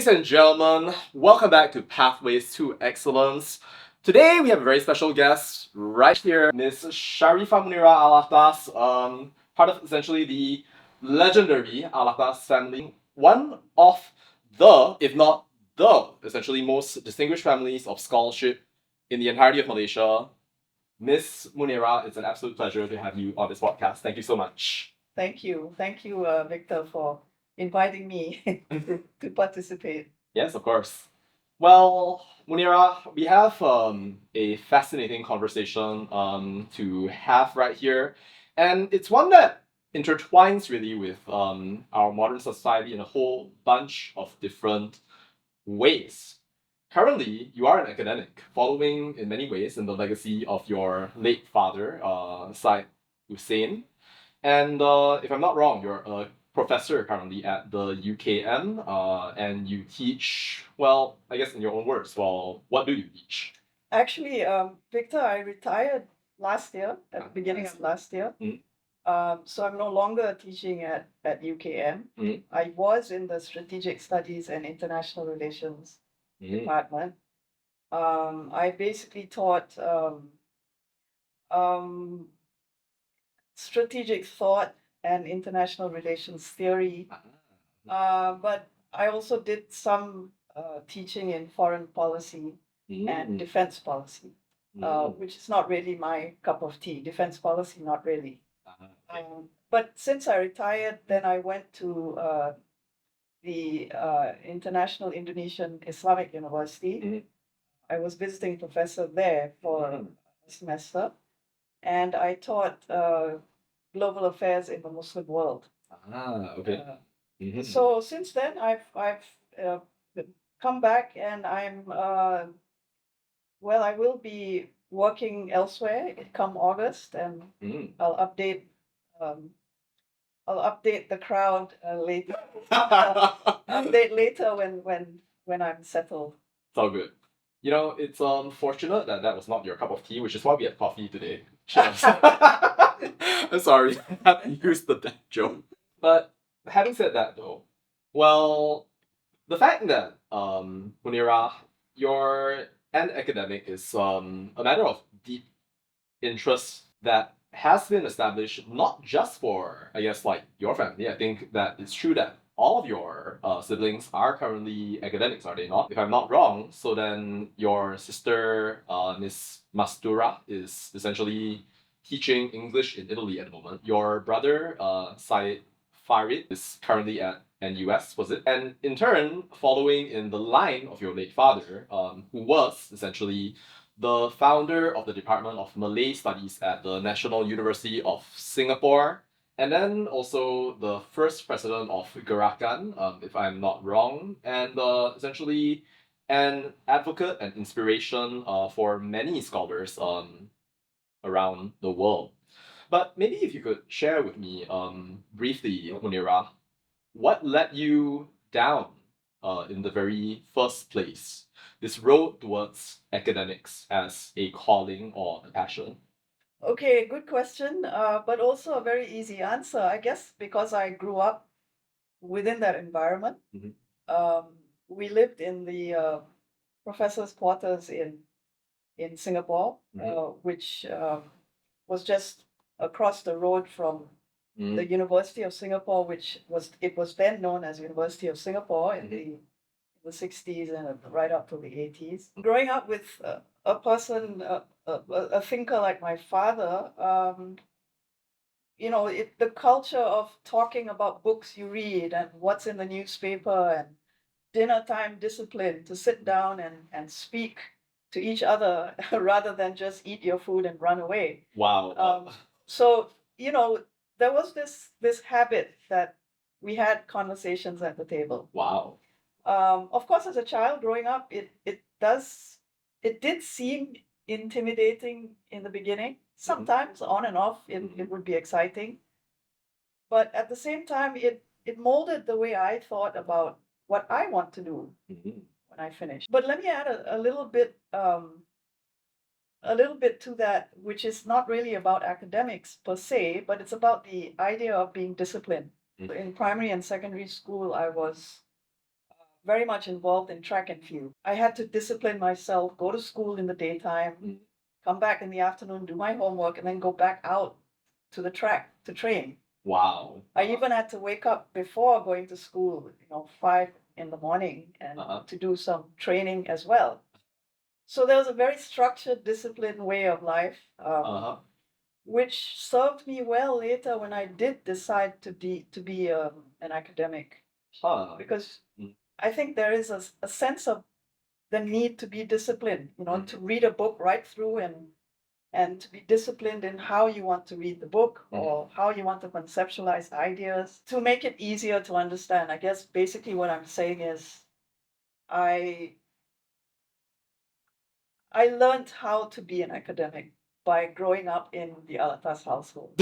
Ladies and gentlemen, welcome back to Pathways to Excellence. Today we have a very special guest right here, Miss Sharifah Munirah Alatas, part of essentially the legendary Alatas family, one of the, if not the, essentially most distinguished families of scholarship in the entirety of Malaysia. Miss Munirah, it's an absolute pleasure to have you on this podcast. Thank you so much. Thank you, Victor, for inviting me to participate. Yes, of course. Well, Munirah, we have a fascinating conversation to have right here, and it's one that intertwines really with our modern society in a whole bunch of different ways. Currently, you are an academic, following in many ways in the legacy of your late father, Syed Hussein. And if I'm not wrong, you're a professor currently at the UKM, and you teach, well, I guess in your own words, well, what do you teach? Actually, Victor, I retired last year, at the beginning of last year. So I'm no longer teaching at UKM. I was in the Strategic Studies and International Relations department. I basically taught strategic thought and international relations theory. But I also did some teaching in foreign policy and defense policy, which is not really my cup of tea. Defense policy, not really. But since I retired, then I went to the International Indonesian Islamic University. I was visiting professor there for a semester, and I taught global affairs in the Muslim world. Okay. So since then, I've come back, and I'm well, I will be working elsewhere come August, and I'll update the crowd later. Update later when I'm settled. It's all good. You know, it's unfortunate that that was not your cup of tea, which is why we had coffee today. Cheers. I'm sorry, I used the dad joke. But having said that, though, well, the fact that Munirah, you're an academic is a matter of deep interest that has been established not just for, I guess, like your family. I think that it's true that all of your siblings are currently academics, are they not? If I'm not wrong, so then your sister, Miss Mastura, is essentially teaching English in Italy at the moment. Your brother, Syed Farid, is currently at NUS, was it? And in turn, following in the line of your late father, who was essentially the founder of the Department of Malay Studies at the National University of Singapore, and then also the first president of GERAK, if I'm not wrong, and essentially an advocate and inspiration for many scholars around the world. But maybe if you could share with me briefly, Munirah, what led you down in the very first place, this road towards academics as a calling or a passion? Okay, good question, but also a very easy answer. I guess because I grew up within that environment. We lived in the professors' quarters in Singapore, which was just across the road from the University of Singapore, which was then known as University of Singapore in the 60s and right up to the 80s. Growing up with a person, a thinker like my father, the culture of talking about books you read and what's in the newspaper and dinner time discipline to sit down and speak to each other rather than just eat your food and run away. Wow. So, there was this habit that we had conversations at the table. Wow. Of course, as a child growing up, it did seem intimidating in the beginning. Sometimes on and off, it would be exciting. But at the same time, it molded the way I thought about what I want to do when I finish. But let me add a little bit to that, which is not really about academics per se, but it's about the idea of being disciplined. In primary and secondary school, I was very much involved in track and field. I had to discipline myself, go to school in the daytime, come back in the afternoon, do my homework, and then go back out to the track to train. Wow. I even had to wake up before going to school, 5 in the morning, and to do some training as well. So there was a very structured, disciplined way of life, which served me well later when I did decide to be an academic. Because I think there is a sense of the need to be disciplined, to read a book right through and to be disciplined in how you want to read the book or how you want to conceptualize ideas to make it easier to understand. I guess basically what I'm saying is I learned how to be an academic by growing up in the Alatas household.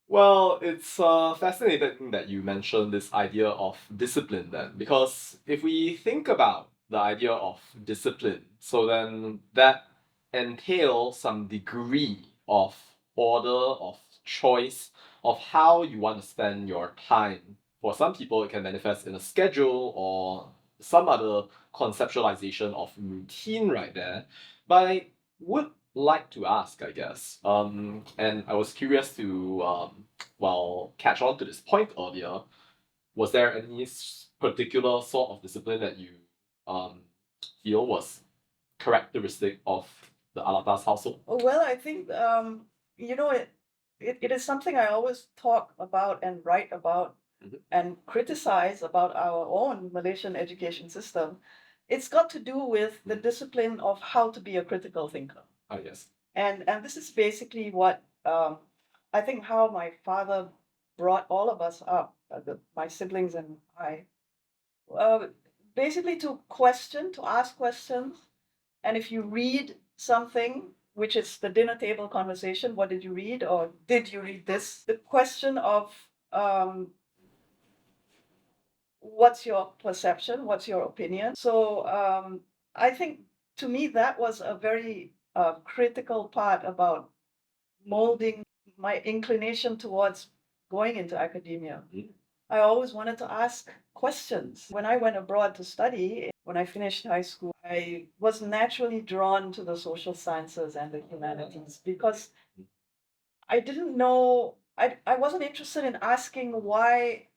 Well, it's fascinating that you mentioned this idea of discipline then, because if we think about the idea of discipline, so then that entails some degree of order, of choice, of how you want to spend your time. For some people, it can manifest in a schedule or some other conceptualization of routine right there. But I would like to ask, I guess, and I was curious to, catch on to this point earlier. Was there any particular sort of discipline that you feel was characteristic of the Alatas household? Well, I think it is something I always talk about and write about and criticize about our own Malaysian education system. It's got to do with the discipline of how to be a critical thinker. Ah, yes. And this is basically what I think how my father brought all of us up, my siblings and I, basically to question, to ask questions. And if you read something, which is the dinner table conversation, what did you read? Or did you read this? The question of what's your perception? What's your opinion? So I think to me, that was a very critical part about molding my inclination towards going into academia. I always wanted to ask questions. When I went abroad to study, when I finished high school, I was naturally drawn to the social sciences and the humanities because I didn't know, I wasn't interested in asking why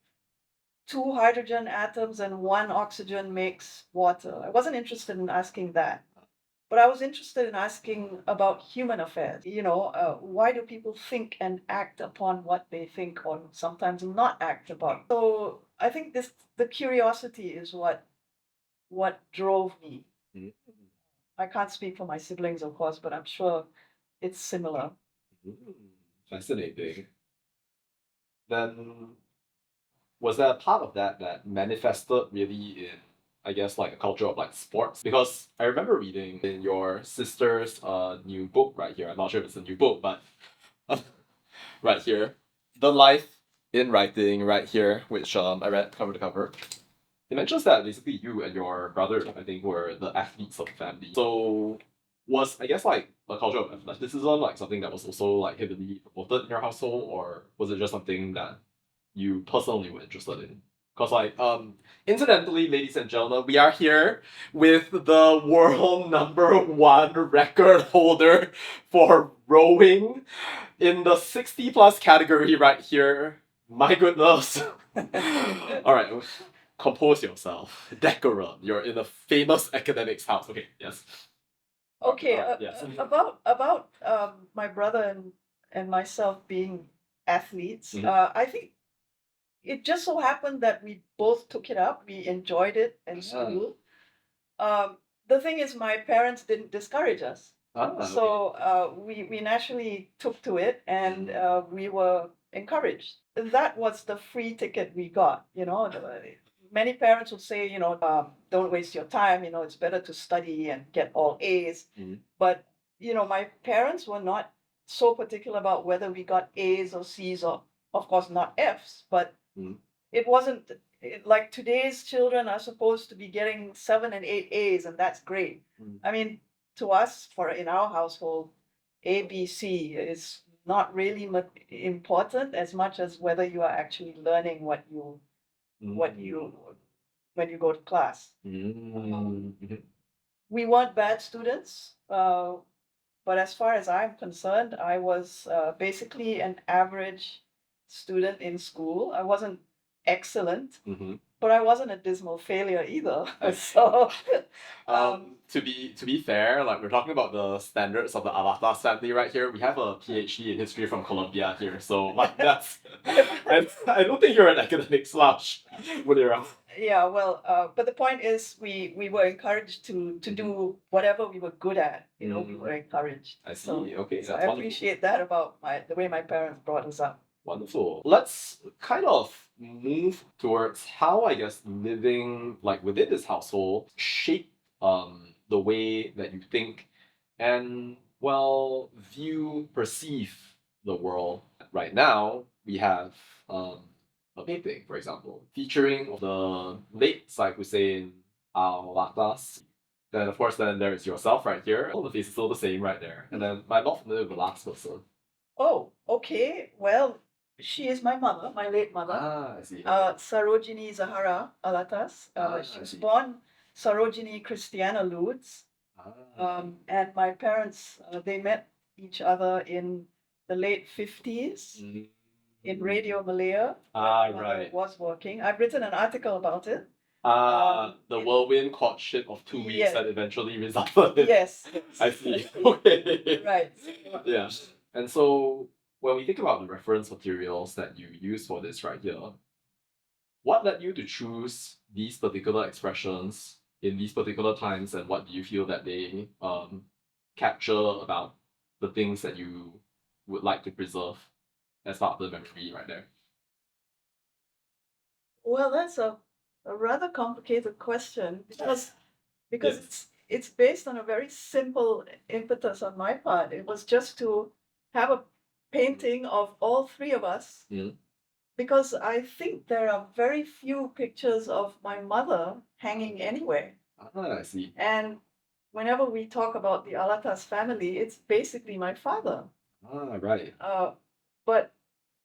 two hydrogen atoms and one oxygen makes water. I wasn't interested in asking that. But I was interested in asking about human affairs. Why do people think and act upon what they think, or sometimes not act upon? So I think the curiosity is what drove me. I can't speak for my siblings, of course, but I'm sure it's similar. Fascinating. Then was there a part of that that manifested really in, I guess, like a culture of like sports? Because I remember reading in your sister's new book right here. I'm not sure if it's a new book, but right here, The Life in Writing right here, which I read cover to cover. It mentions that basically you and your brother, I think, were the athletes of the family. So was, I guess, like a culture of athleticism like something that was also like heavily promoted in your household, or was it just something that you personally were interested in? Because incidentally, ladies and gentlemen, we are here with the world #1 record holder for rowing in the 60 plus category right here. My goodness. All right, compose yourself. Decorum. You're in a famous academics house. Okay, yes. Okay, yes. about my brother and myself being athletes, I think it just so happened that we both took it up. We enjoyed it in school. The thing is, my parents didn't discourage us. So we naturally took to it, and we were encouraged. That was the free ticket we got. Many parents would say, don't waste your time. It's better to study and get all A's. But my parents were not so particular about whether we got A's or C's, or of course not F's. But it wasn't like today's children are supposed to be getting 7 and 8 A's, and that's great. I mean, to us, in our household, A, B, C is not really important as much as whether you are actually learning what you what you when you go to class. Mhm. We weren't bad students, but as far as I'm concerned, I was basically an average student in school. I wasn't excellent, Mhm. but I wasn't a dismal failure either. I see. So, To be fair, like we're talking about the standards of the Alatas family right here. We have a PhD in history from Colombia here, so like that's I don't think you're an academic slouch, Munirah. yeah, well, but the point is, we were encouraged to do whatever we were good at. You know, we were encouraged. I see. So, Okay, so that's I wonderful. appreciate that about the way my parents brought us up. Wonderful. Let's kind of move towards how I guess living like within this household shape the way that you think and well view perceive the world. Right now we have a painting, for example, featuring the late Syed Hussein Alatas. Then of course then there is yourself right here. All the face is still the same right there. And then I'm not familiar with the last person. Oh, okay. Well, she is my mother, my late mother. I see. Sarojini Zahara Alatas. She I was see. born Sarojini Christiana Lutz. And my parents, they met each other in the late 50s in Radio Malaya. My mother Right. was working. I've written an article about it. The whirlwind courtship of 2 weeks Yes. that eventually resulted in. Yes. I see. Okay. Right. Yeah. And so when we think about the reference materials that you use for this right here, what led you to choose these particular expressions in these particular times, and what do you feel that they capture about the things that you would like to preserve as part of the memory right there? Well, that's a rather complicated question because Yes. it's based on a very simple impetus on my part. It was just to have a painting of all three of us because I think there are very few pictures of my mother hanging anywhere. I see. And whenever we talk about the Alatas family, it's basically my father. Right. But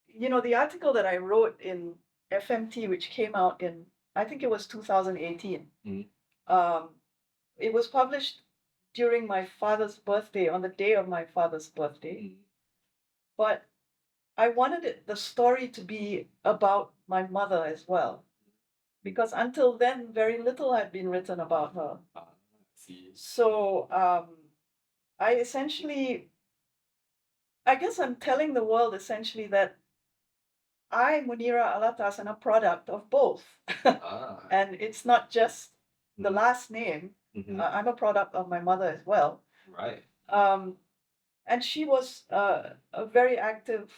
you know, the article that I wrote in FMT, which came out in, I think it was 2018, um, it was published during my father's birthday, on the day of my father's birthday. But I wanted the story to be about my mother as well, because until then, very little had been written about her. See. So I essentially, I guess I'm telling the world essentially that I, Munirah Alatas, am a product of both. And it's not just the last name. I'm a product of my mother as well. Right. And she was a very active,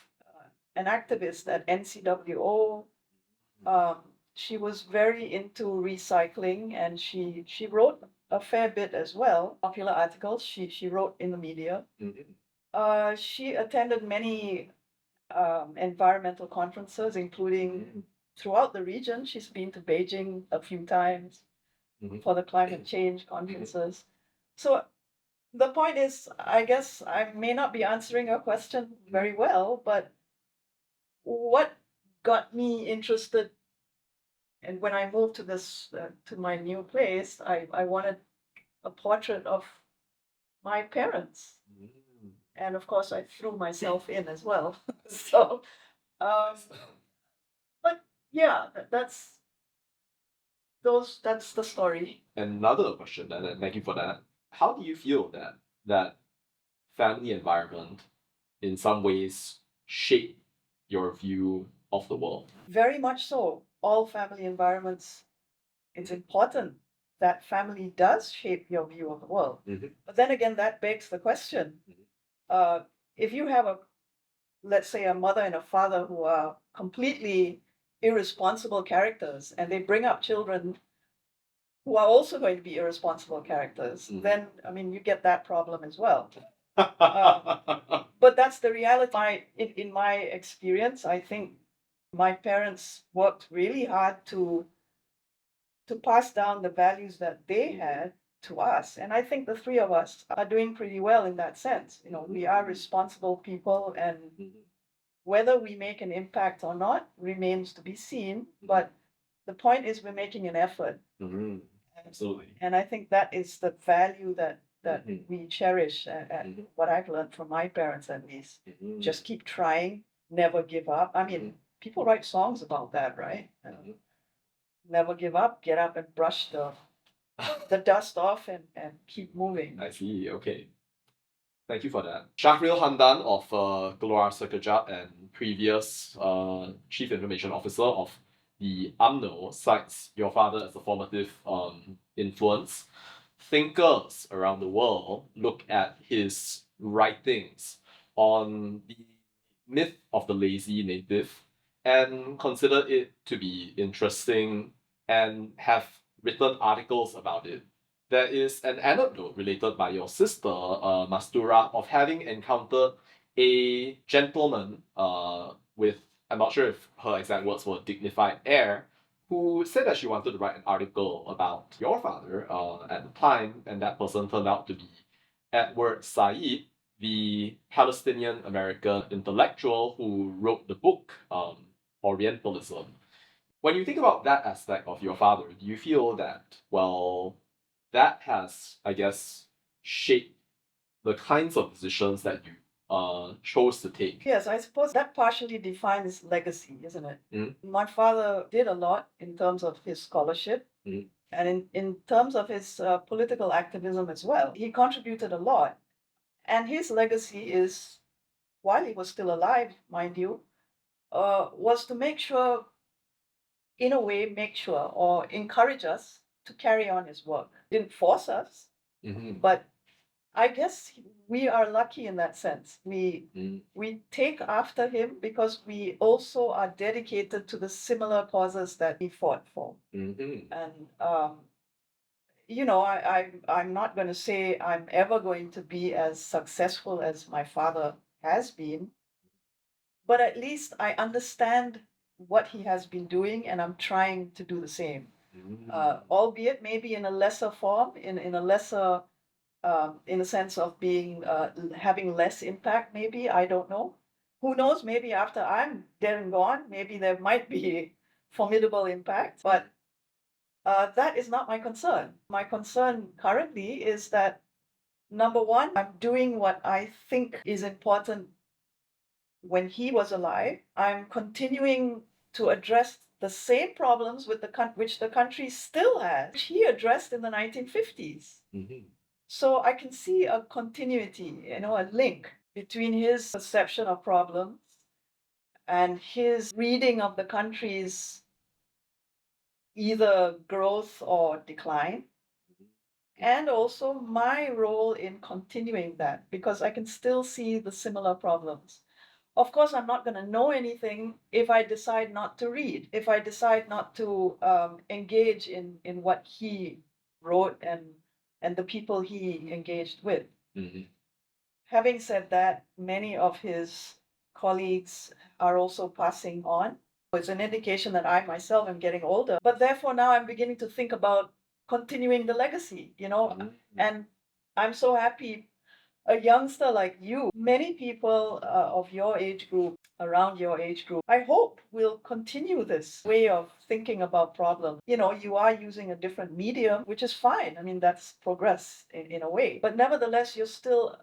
an activist at NCWO. She was very into recycling, and she wrote a fair bit as well. Popular articles she wrote in the media. She attended many environmental conferences, including throughout the region. She's been to Beijing a few times for the climate change conferences. So the point is, I guess I may not be answering your question very well, but what got me interested, and when I moved to this to my new place, I wanted a portrait of my parents, and of course I threw myself in as well. So, but yeah, that's that's the story. Another question, and thank you for that. How do you feel that family environment in some ways shape your view of the world? Very much so. All family environments, it's important that family does shape your view of the world. But then again, that begs the question, if you have let's say, a mother and a father who are completely irresponsible characters, and they bring up children who are also going to be irresponsible characters, then, I mean, you get that problem as well. But that's the reality. In my experience, I think my parents worked really hard to pass down the values that they had to us. And I think the three of us are doing pretty well in that sense. You know, we are responsible people, and whether we make an impact or not remains to be seen. But the point is we're making an effort. Absolutely. And I think that is the value that Mhm. we cherish, and Mhm. what I've learned from my parents at least. Mhm. Just keep trying, never give up. I mean, people write songs about that, right? Never give up, get up and brush the dust off and keep moving. I see. Okay. Thank you for that. Syahril Hamdan of Keluar Sekejap and previous Chief Information Officer of the UMNO cites your father as a formative influence. Thinkers around the world look at his writings on the myth of the lazy native and consider it to be interesting and have written articles about it. There is an anecdote related by your sister, Mastura, of having encountered a gentleman with, I'm not sure if her exact words were dignified air, who said that she wanted to write an article about your father at the time, and that person turned out to be Edward Said, the Palestinian American intellectual who wrote the book Orientalism. When you think about that aspect of your father, do you feel that, well, that has, I guess, shaped the kinds of decisions that you chose to take? Yes, I suppose that partially defines legacy, isn't it? Mhm. My father did a lot in terms of his scholarship. Mhm. And in terms of his political activism as well. He contributed a lot. And his legacy is, while he was still alive, mind you, was to make sure, in a way, make sure or encourage us to carry on his work. Didn't force us, but I guess we are lucky in that sense. We take after him because we also are dedicated to the similar causes that he fought for. And I'm not going to say I'm ever going to be as successful as my father has been, but at least I understand what he has been doing, and I'm trying to do the same. Albeit maybe in a lesser form, in a lesser, in the sense of being having less impact. Maybe, I don't know. Who knows? Maybe after I'm dead and gone, maybe there might be formidable impact. But that is not my concern. My concern currently is that, number one, I'm doing what I think is important when he was alive. I'm continuing to address the same problems with which the country still has, which he addressed in the 1950s. So I can see a continuity, a link between his perception of problems and his reading of the country's either growth or decline, and also my role in continuing that, because I can still see the similar problems. Of course, I'm not going to know anything if I decide not to read, if I decide not to engage in what he wrote and the people he engaged with. Having said that, many of his colleagues are also passing on. It's an indication that I myself am getting older, but therefore now I'm beginning to think about continuing the legacy, and I'm so happy a youngster like you, many people of your age group, around your age group, I hope will continue this way of thinking about problems. You are using a different medium, which is fine. I mean, that's progress in a way, but nevertheless, you're still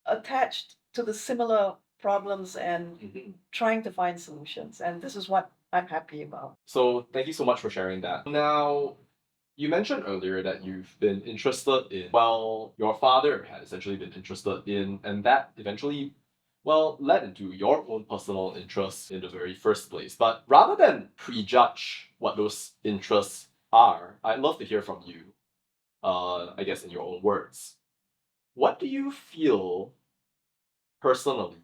attached to the similar problems and trying to find solutions. And this is what I'm happy about. So thank you so much for sharing that. Now, you mentioned earlier that you've been interested in, well, your father had essentially been interested in, and that eventually, well, led into your own personal interests in the very first place. But rather than prejudge what those interests are, I'd love to hear from you, I guess in your own words. What do you feel personally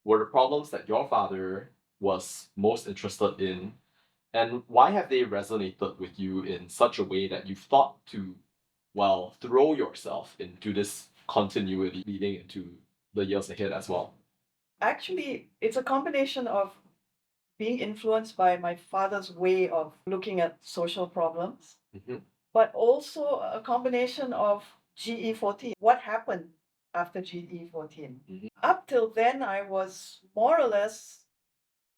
were the problems that your father was most interested in, and why have they resonated with you in such a way that you've thought to, well, throw yourself into this continuity leading into the years ahead as well? Actually, it's a combination of being influenced by my father's way of looking at social problems, but also a combination of GE14. What happened after GE14? Up till then, I was more or less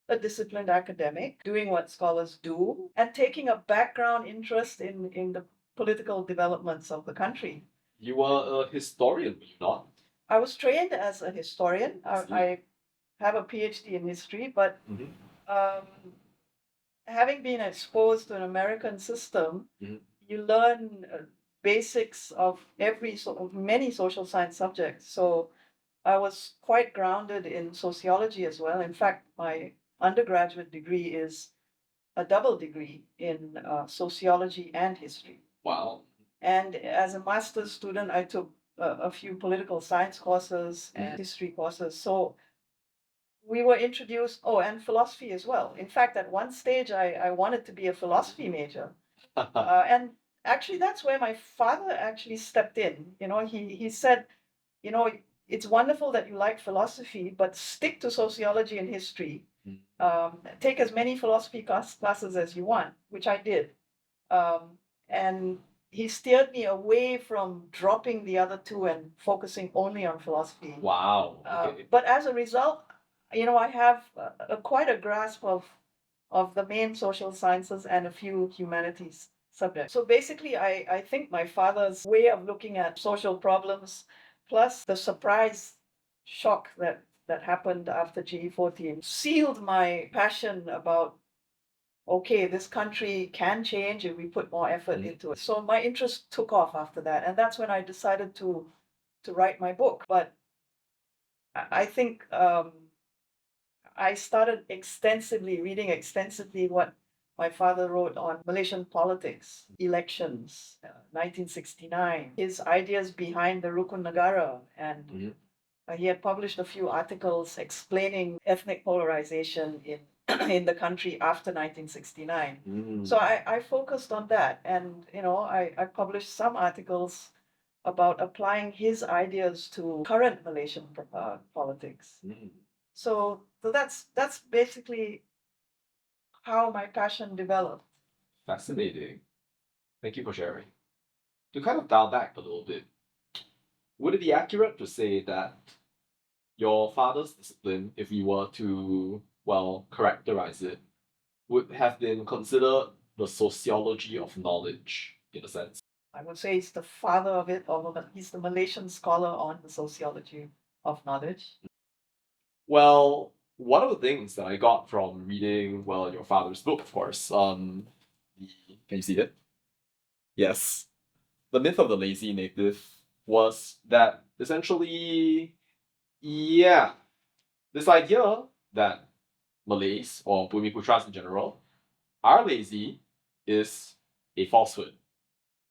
a disciplined academic, doing what scholars do, and taking a background interest in the political developments of the country. You were a historian, were you not? I was trained as a historian. see. I have a PhD in history, but Mhm. um, having been exposed to an American system, Mhm. you learn basics of many social science subjects. So I was quite grounded in sociology as well. In fact, my undergraduate degree is a double degree in sociology and history. Wow. And as a master's student, I took a few political science courses and history courses. So we were introduced, oh, and philosophy as well. In fact, at one stage, I wanted to be a philosophy major. And actually, that's where my father actually stepped in. He said, you know, it's wonderful that you like philosophy, but stick to sociology and history. Take as many philosophy classes as you want, which I did. And he steered me away from dropping the other two and focusing only on philosophy. Wow. Okay. But as a result, I have quite a grasp of the main social sciences and a few humanities subjects. So basically, I think my father's way of looking at social problems, plus the surprise shock that happened after GE14, sealed my passion about, okay, this country can change if we put more effort into it. So my interest took off after that, and that's when I decided to write my book. But I think I started reading extensively what my father wrote on Malaysian politics, elections, 1969, his ideas behind the Rukun Negara, and he had published a few articles explaining ethnic polarization in in the country after 1969. So I focused on that, and I published some articles about applying his ideas to current Malaysian politics. So that's basically how my passion developed. Fascinating. Thank you for sharing. To kind of dial back a little bit, would it be accurate to say that your father's discipline, if we were to, well, characterize it, would have been considered the sociology of knowledge, in a sense? I would say he's the father of it, or he's the Malaysian scholar on the sociology of knowledge. Well, one of the things that I got from reading, well, your father's book, of course, can you see it? Yes. The Myth of the Lazy Native was that essentially, yeah, this idea that Malays or Bumiputras in general are lazy is a falsehood.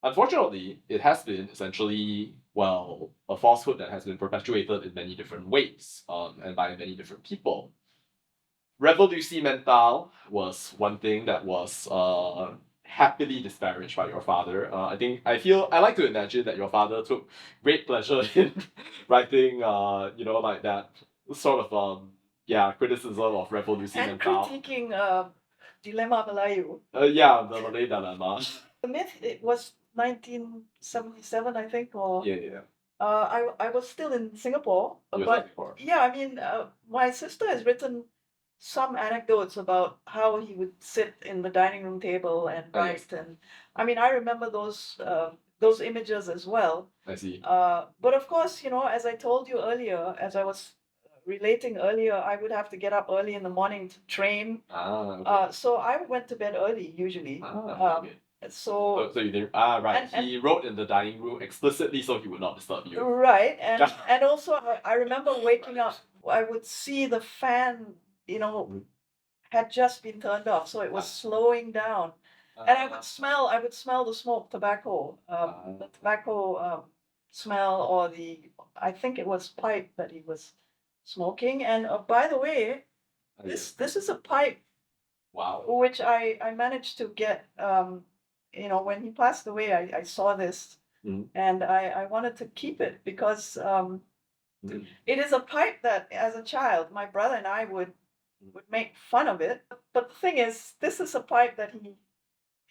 Unfortunately, it has been essentially, well, a falsehood that has been perpetuated in many different ways and by many different people. Revolusi mental was one thing that was happily disparaged by your father. I like to imagine that your father took great pleasure in writing, like that sort of criticism of Revolusi And mental. critiquing Dilemma Melayu. Yeah, the Malay dilemma. The myth, it was 1977, I think, or Yeah. I was still in Singapore, You were but still before. yeah, I mean, my sister has written some anecdotes about how he would sit in the dining room table and Oh, write, yes. and I mean, I remember those images as well. I see. But of course, as I told you earlier, as I was relating earlier, I would have to get up early in the morning to train. Okay. So I went to bed early usually. Okay. So So you didn't. Right. and- He wrote in the dining room explicitly so he would not disturb you. right, and also I remember waking up. I would see the fan, had just been turned off, so it was slowing down, and I would smell the smoke, tobacco, the tobacco smell, or I think it was pipe that he was smoking. And by the way, this is a pipe. Wow. Which I managed to get. When he passed away, I saw this, and I wanted to keep it because it is a pipe that, as a child, my brother and I would make fun of it. But the thing is, this is a pipe that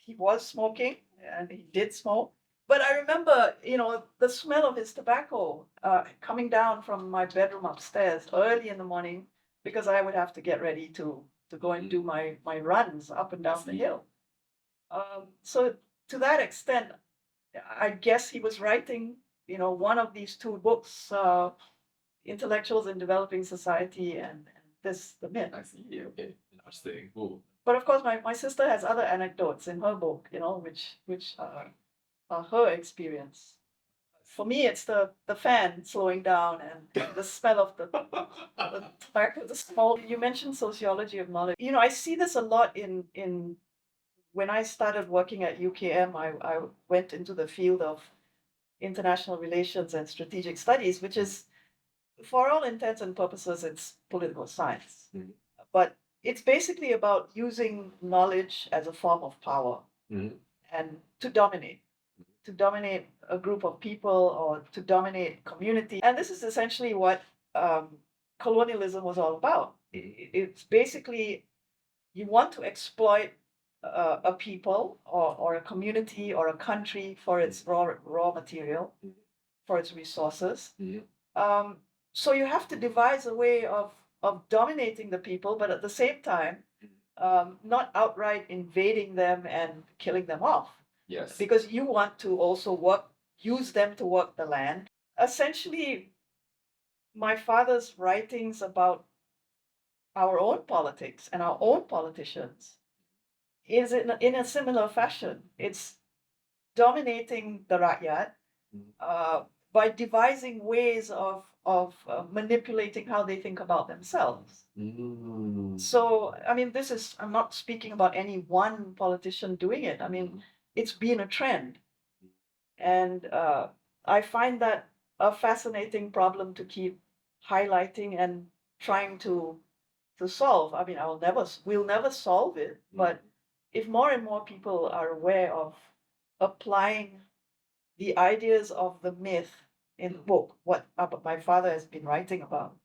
he was smoking, and he did smoke. But I remember, the smell of his tobacco coming down from my bedroom upstairs early in the morning, because I would have to get ready to to go and do my runs up and down the hill. So to that extent, I guess he was writing, one of these two books, Intellectuals in Developing Society and this, The Myth. I see. Okay, interesting. Cool. But of course, my sister has other anecdotes in her book, which are her experience. For me, it's the fan slowing down and the smell of the tobacco, the smoke. You mentioned sociology of knowledge. I see this a lot in when I started working at UKM. I went into the field of international relations and strategic studies, which is, for all intents and purposes, it's political science. But it's basically about using knowledge as a form of power and to dominate a group of people or to dominate community. And this is essentially what colonialism was all about. It's basically, you want to exploit a people or a community or a country for its raw material, for its resources. So you have to devise a way of dominating the people, but at the same time, not outright invading them and killing them off. Yes. Because you want to also use them to work the land. Essentially, my father's writings about our own politics and our own politicians is in a similar fashion. It's dominating the rakyat by devising ways of manipulating how they think about themselves. So, I'm not speaking about any one politician doing it. It's been a trend. And I find that a fascinating problem to keep highlighting and trying to solve. We'll never solve it, but if more and more people are aware of applying the ideas of the myth in the book, what my father has been writing about,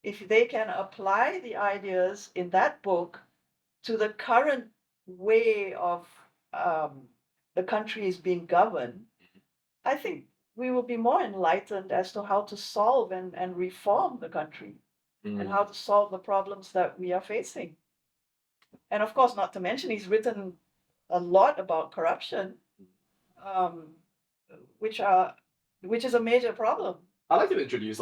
if they can apply the ideas in that book to the current way of the country is being governed, I think we will be more enlightened as to how to solve and reform the country and how to solve the problems that we are facing. And of course, not to mention, he's written a lot about corruption, which is a major problem. I'd like to introduce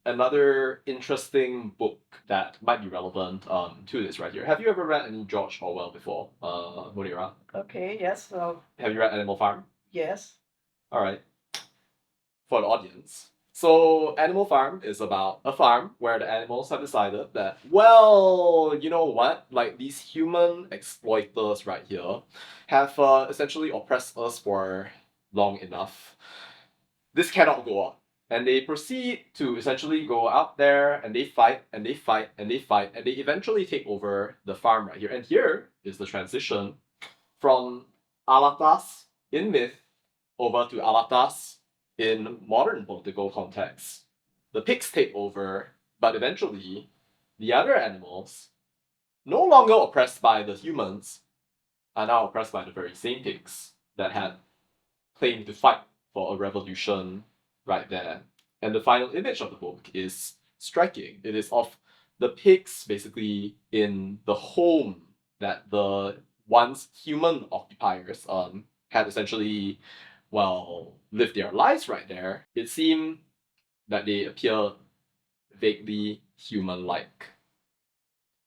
another interesting book that might be relevant to this right here. Have you ever read any George Orwell before, Munirah? Okay, yes. Have you read Animal Farm? Yes. All right. For the audience. So Animal Farm is about a farm where the animals have decided that, well, you know what? Like, these human exploiters right here have essentially oppressed us for long enough. This cannot go on. And they proceed to essentially go out there and they fight and they fight and they fight and they eventually take over the farm right here. And here is the transition from Alatas in myth over to Alatas in modern political context. The pigs take over, but eventually the other animals, no longer oppressed by the humans, are now oppressed by the very same pigs that had claimed to fight for a revolution right there. And the final image of the book is striking. It is of the pigs basically in the home that the once human occupiers had essentially, lived their lives right there. It seemed that they appear vaguely human-like.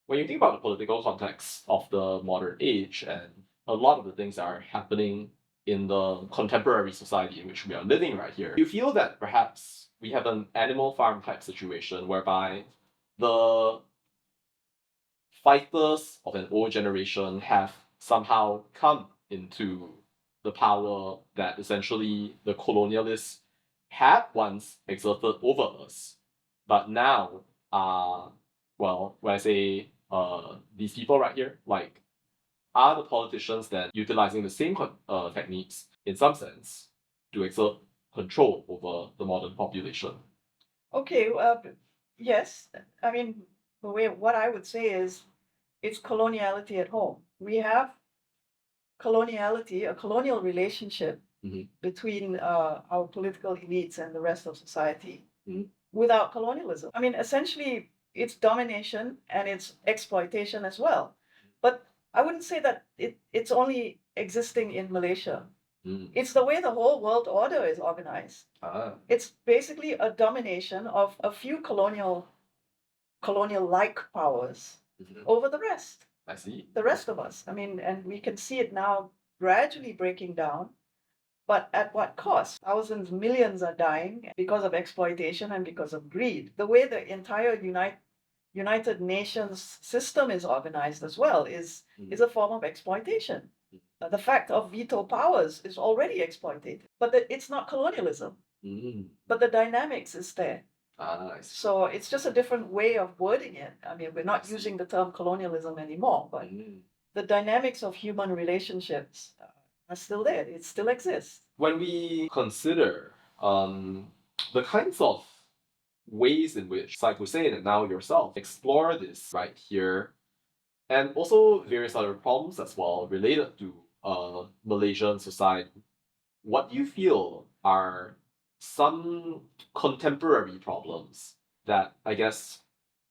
When you think about the political context of the modern age and a lot of the things that are happening in the contemporary society in which we are living right here, you feel that perhaps we have an Animal Farm type situation whereby the fighters of an old generation have somehow come into the power that essentially the colonialists had once exerted over us, but now when I say these people right here, are the politicians then utilizing the same techniques in some sense to exert control over the modern population? Okay, yes. What I would say is it's coloniality at home. We have coloniality, a colonial relationship between our political elites and the rest of society without colonialism. Essentially, it's domination and it's exploitation as well. But I wouldn't say that it's only existing in Malaysia. It's the way the whole world order is organized. It's basically a domination of a few colonial-like powers over the rest. I see. The rest of us. I mean, and we can see it now gradually breaking down. But at what cost? Thousands, millions are dying because of exploitation and because of greed. The way the entire United Nations system is organized as well is a form of exploitation. The fact of veto powers is already exploited, but it's not colonialism. But the dynamics is there. I see. So it's just a different way of wording it. I mean, we're not using the term colonialism anymore, but the dynamics of human relationships are still there. It still exists. When we consider the kinds of ways in which Syed Hussein and now yourself explore this right here, and also various other problems as well related to Malaysian society, what do you feel are some contemporary problems that I guess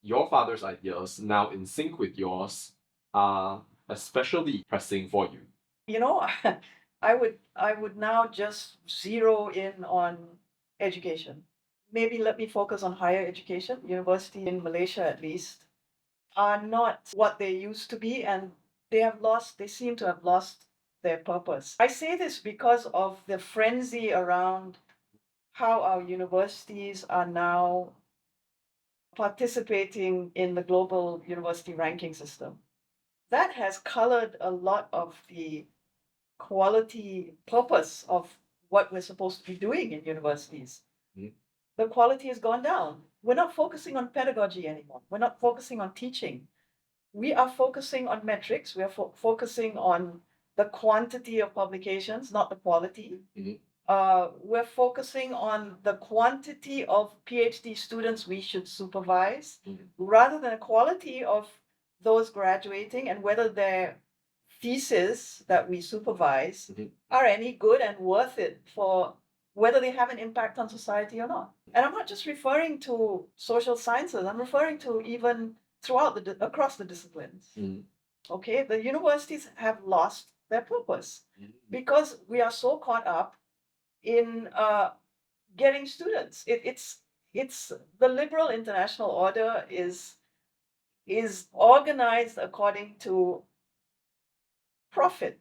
your father's ideas, now in sync with yours, are especially pressing for you? You know, I would now just zero in on education. Maybe let me focus on higher education. University in Malaysia, at least, are not what they used to be, and they seem to have lost their purpose. I say this because of the frenzy around how our universities are now participating in the global university ranking system. That has colored a lot of the quality purpose of what we're supposed to be doing in universities. The quality has gone down. We're not focusing on pedagogy anymore. We're not focusing on teaching. We are focusing on metrics. We are focusing on the quantity of publications, not the quality. We're focusing on the quantity of PhD students we should supervise rather than the quality of those graduating and whether their thesis that we supervise are any good and worth it for whether they have an impact on society or not. And I'm not just referring to social sciences, I'm referring to even throughout across the disciplines. Okay, the universities have lost their purpose because we are so caught up in getting students. It's the liberal international order is organized according to profit.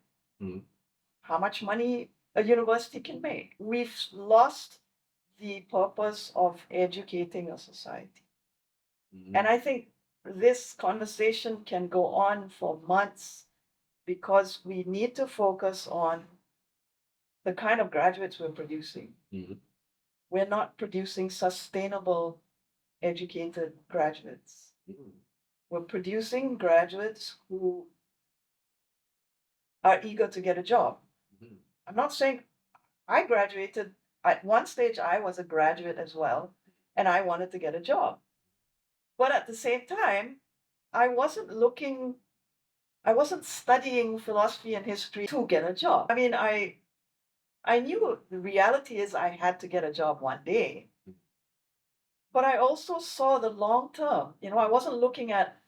How much money a university can make. We've lost the purpose of educating a society. And I think this conversation can go on for months because we need to focus on the kind of graduates we're producing. We're not producing sustainable, educated graduates. We're producing graduates who are eager to get a job. I'm not saying I graduated, at one stage I was a graduate as well, and I wanted to get a job. But at the same time, I wasn't studying philosophy and history to get a job. I mean, I knew the reality is I had to get a job one day. But I also saw the long term. I wasn't looking at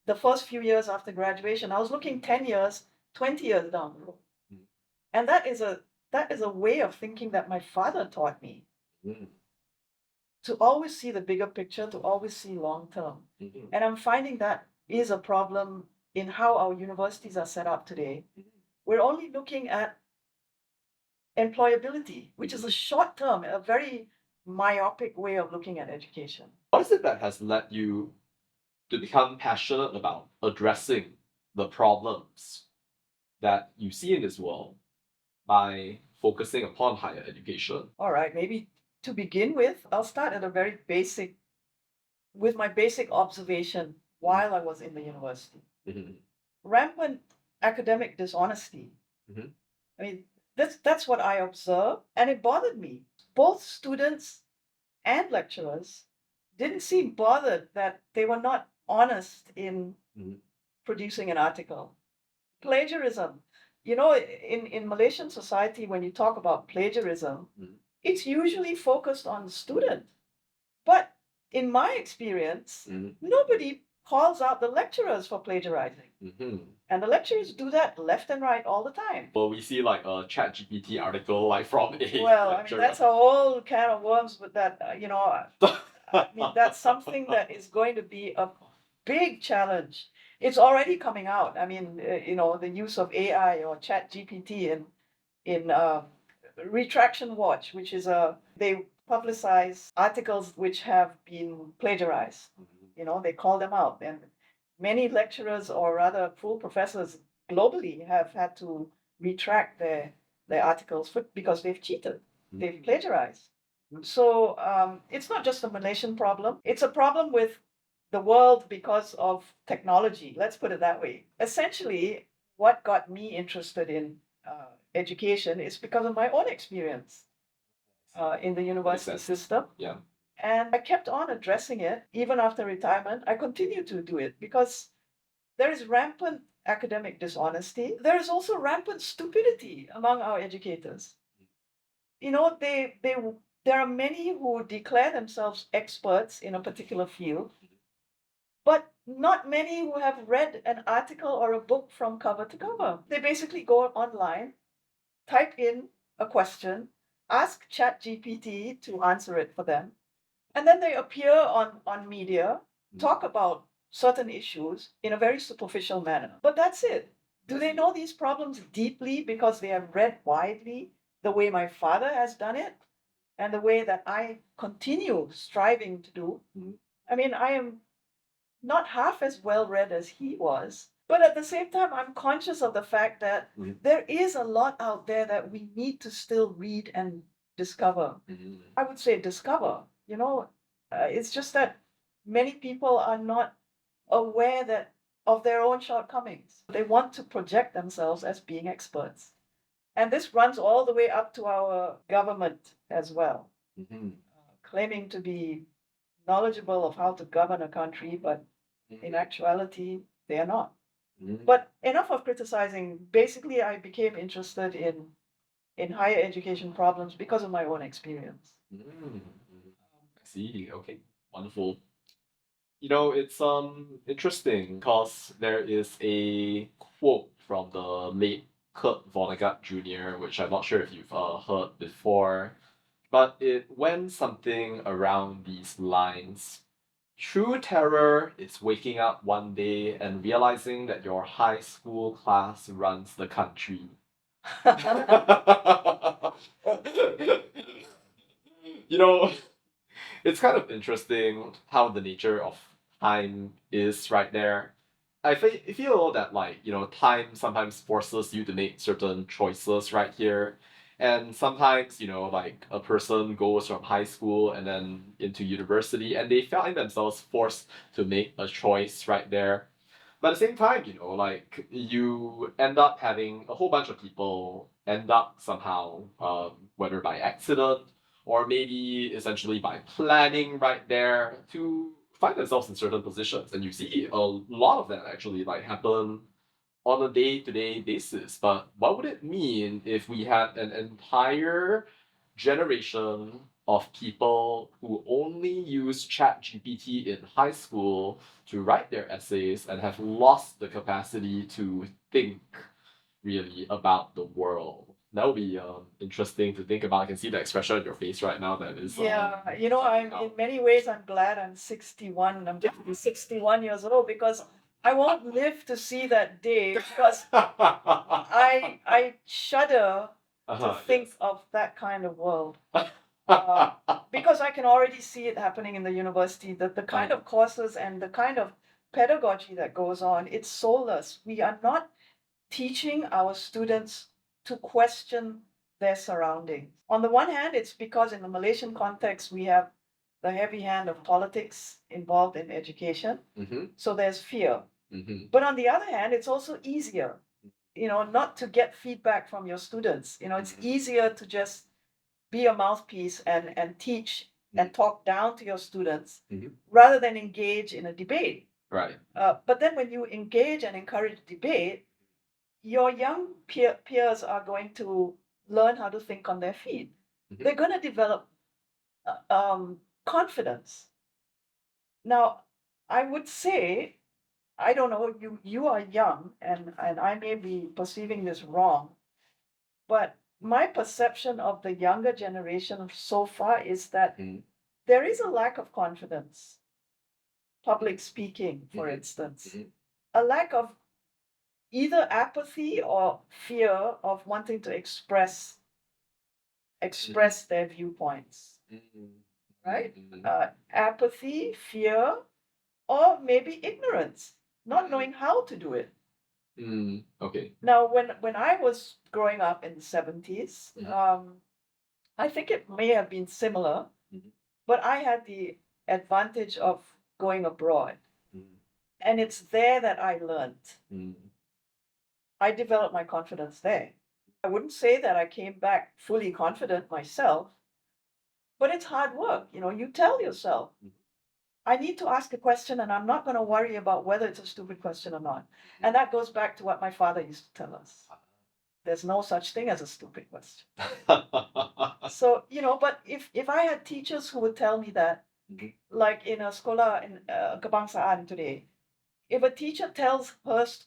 the first few years after graduation. I was looking 10 years, 20 years down the road. And that is a way of thinking that my father taught me. To always see the bigger picture, to always see long term. And I'm finding that is a problem in how our universities are set up today. We're only looking at employability, which is a short term, a very myopic way of looking at education. What is it that has led you to become passionate about addressing the problems that you see in this world by focusing upon higher education? All right, maybe to begin with, I'll start at with my basic observation while I was in the university. Rampant academic dishonesty. I mean, that's what I observed, and it bothered me. Both students and lecturers didn't seem bothered that they were not honest in producing an article. Plagiarism. In Malaysian society, when you talk about plagiarism, it's usually focused on the student. But in my experience, Mhm. nobody calls out the lecturers for plagiarizing. Mhm. And the lecturers do that left and right all the time. Well, we see like a ChatGPT article like from a Well, I mean, lecturer. that's a whole can of worms with that. I mean, that's something that is going to be a big challenge. It's already coming out. I mean, the use of AI or Chat GPT in Retraction Watch, which is they publicize articles which have been plagiarized. They call them out, and many lecturers or rather full professors globally have had to retract their articles because they've cheated, they've plagiarized. So it's not just a Malaysian problem, it's a problem with the world because of technology. Let's put it that way. Essentially, what got me interested in education is because of my own experience in the university system. Yeah. And I kept on addressing it even after retirement. I continue to do it because there is rampant academic dishonesty. There is also rampant stupidity among our educators. There are many who declare themselves experts in a particular field, but not many who have read an article or a book from cover to cover. They basically go online, type in a question, ask ChatGPT to answer it for them, and then they appear on media, talk about certain issues in a very superficial manner. But that's it. Do they know these problems deeply because they have read widely the way my father has done it and the way that I continue striving to do? I mean, I am not half as well read as he was, but at the same time, I'm conscious of the fact that there is a lot out there that we need to still read and discover. I would say discover. It's just that many people are not aware of their own shortcomings. They want to project themselves as being experts. And this runs all the way up to our government as well, claiming to be knowledgeable of how to govern a country, but in actuality, they are not. But enough of criticizing. Basically, I became interested in higher education problems because of my own experience. I see. Okay. Wonderful. It's interesting because there is a quote from the late Kurt Vonnegut Jr., which I'm not sure if you've heard before, but it went something around these lines. True terror is waking up one day and realizing that your high school class runs the country. you know, it's kind of interesting how the nature of time is right there. I feel that time sometimes forces you to make certain choices right here. And sometimes, like a person goes from high school and then into university and they find themselves forced to make a choice right there. But at the same time, like you end up having a whole bunch of people end up somehow, whether by accident or maybe essentially by planning right there to find themselves in certain positions. And you see a lot of that actually like happen on a day-to-day basis. But what would it mean if we had an entire generation of people who only use ChatGPT in high school to write their essays and have lost the capacity to think really about the world? That would be interesting to think about. I can see the expression on your face right now that is Yeah, coming in out. many ways, I'm glad I'm 61. I'm just 61 years old because I won't live to see that day because I shudder to think of that kind of world. Because I can already see it happening in the university, that the kind of courses and the kind of pedagogy that goes on, it's soulless. We are not teaching our students to question their surroundings. On the one hand, it's because in the Malaysian context, we have the heavy hand of politics involved in education. So there's fear. But on the other hand, it's also easier, not to get feedback from your students. It's easier to just be a mouthpiece and teach and talk down to your students rather than engage in a debate. Right. But then when you engage and encourage debate, your young peers are going to learn how to think on their feet. They're going to develop confidence. Now, I would say, I don't know, you are young, and I may be perceiving this wrong, but my perception of the younger generation so far is that there is a lack of confidence. Public speaking, for instance, a lack of either apathy or fear of wanting to express their viewpoints, right? Apathy, fear, or maybe ignorance, not knowing how to do it. Okay. Now, when I was growing up in the 70s, I think it may have been similar, but I had the advantage of going abroad. And it's there that I learned. I developed my confidence there. I wouldn't say that I came back fully confident myself, but it's hard work. You tell yourself, I need to ask a question, and I'm not going to worry about whether it's a stupid question or not. And that goes back to what my father used to tell us. There's no such thing as a stupid question. So, but if I had teachers who would tell me that, like in a sekolah in kebangsaan today, if a teacher tells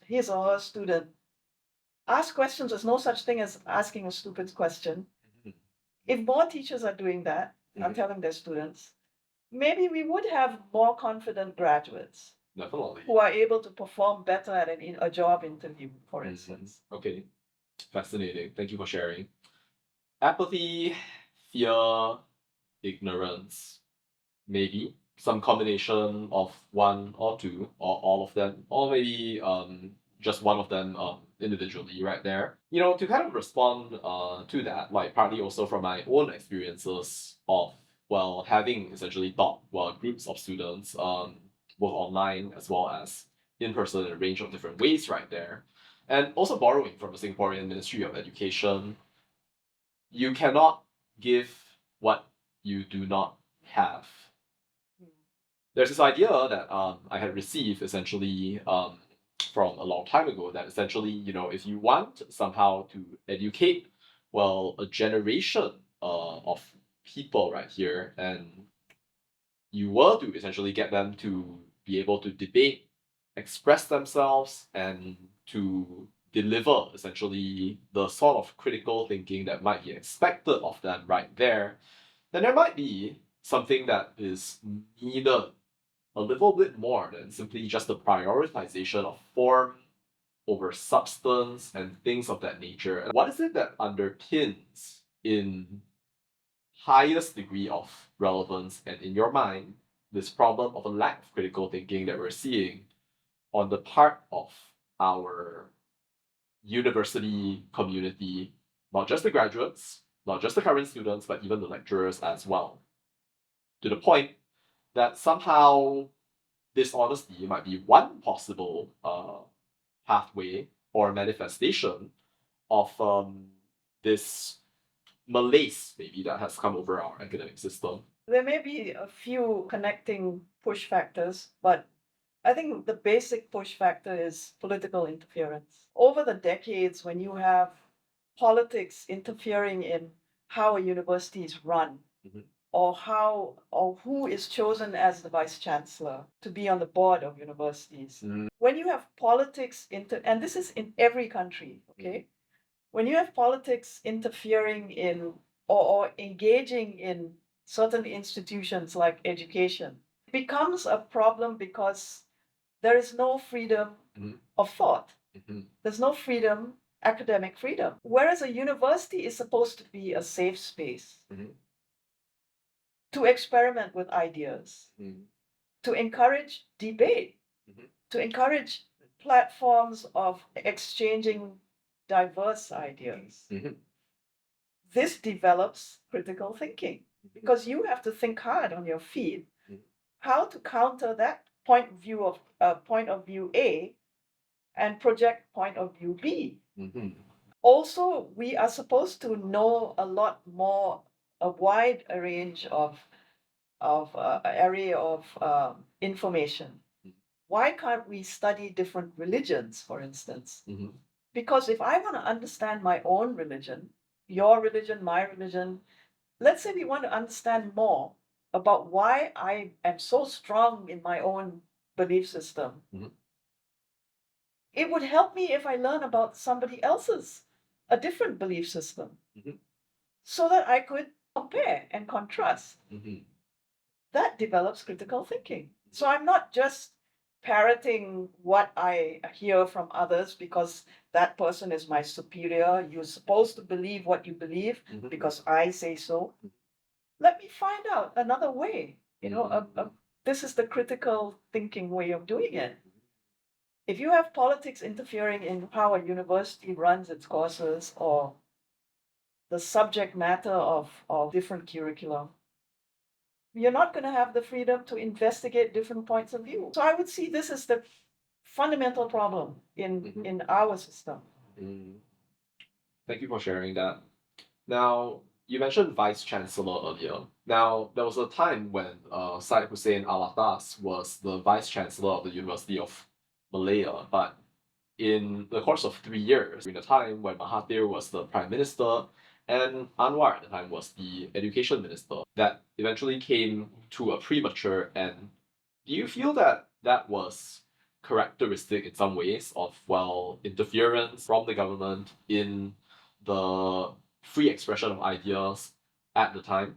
his or her student, ask questions, there's no such thing as asking a stupid question. If more teachers are doing that, are telling their students, maybe we would have more confident graduates. Definitely. Who are able to perform better at a job interview, for instance. Okay. Fascinating. Thank you for sharing. Apathy, fear, ignorance. Maybe some combination of one or two, or all of them, or maybe just one of them individually right there. To kind of respond to that, like partly also from my own experiences of having essentially taught groups of students both online as well as in person in a range of different ways right there. And also borrowing from the Singaporean Ministry of Education, you cannot give what you do not have. There's this idea that I had received essentially from a long time ago that essentially, if you want somehow to educate, a generation of people right here, and you were to essentially get them to be able to debate, express themselves, and to deliver essentially the sort of critical thinking that might be expected of them right there, then there might be something that is needed a little bit more than simply just the prioritization of form over substance and things of that nature. And what is it that underpins in highest degree of relevance and in your mind this problem of a lack of critical thinking that we're seeing on the part of our university community, not just the graduates, not just the current students, but even the lecturers as well? To the point that somehow dishonesty might be one possible pathway or manifestation of this malaise maybe that has come over our academic system. There may be a few connecting push factors, but I think the basic push factor is political interference. Over the decades, when you have politics interfering in how a university is run, or who is chosen as the vice chancellor to be on the board of universities. When you have politics and this is in every country, okay? When you have politics interfering in or engaging in certain institutions like education, it becomes a problem because there is no freedom of thought. There's no freedom, academic freedom. Whereas a university is supposed to be a safe space to experiment with ideas, to encourage debate, to encourage platforms of exchanging diverse ideas. This develops critical thinking because you have to think hard on your feet how to counter that point of view A and project point of view B. Also, we are supposed to know a lot more, a wide range of array of information. Why can't we study different religions, for instance? Because if I want to understand my own religion, your religion, my religion, let's say we want to understand more, about why I am so strong in my own belief system, it would help me if I learn about somebody else's, a different belief system, so that I could compare and contrast. That develops critical thinking. So I'm not just parroting what I hear from others because that person is my superior. You're supposed to believe what you believe because I say so. Let me find out another way. This is the critical thinking way of doing it. If you have politics interfering in how a university runs its courses or the subject matter of different curriculum, you're not going to have the freedom to investigate different points of view. So I would see this as the fundamental problem in our system. Thank you for sharing that. Now, you mentioned Vice Chancellor earlier. Now, there was a time when Syed Hussein Alatas was the Vice Chancellor of the University of Malaya, but in the course of 3 years, during the time when Mahathir was the Prime Minister and Anwar at the time was the Education Minister, that eventually came to a premature end. Do you feel that that was characteristic in some ways of, well, interference from the government in the free expression of ideas at the time?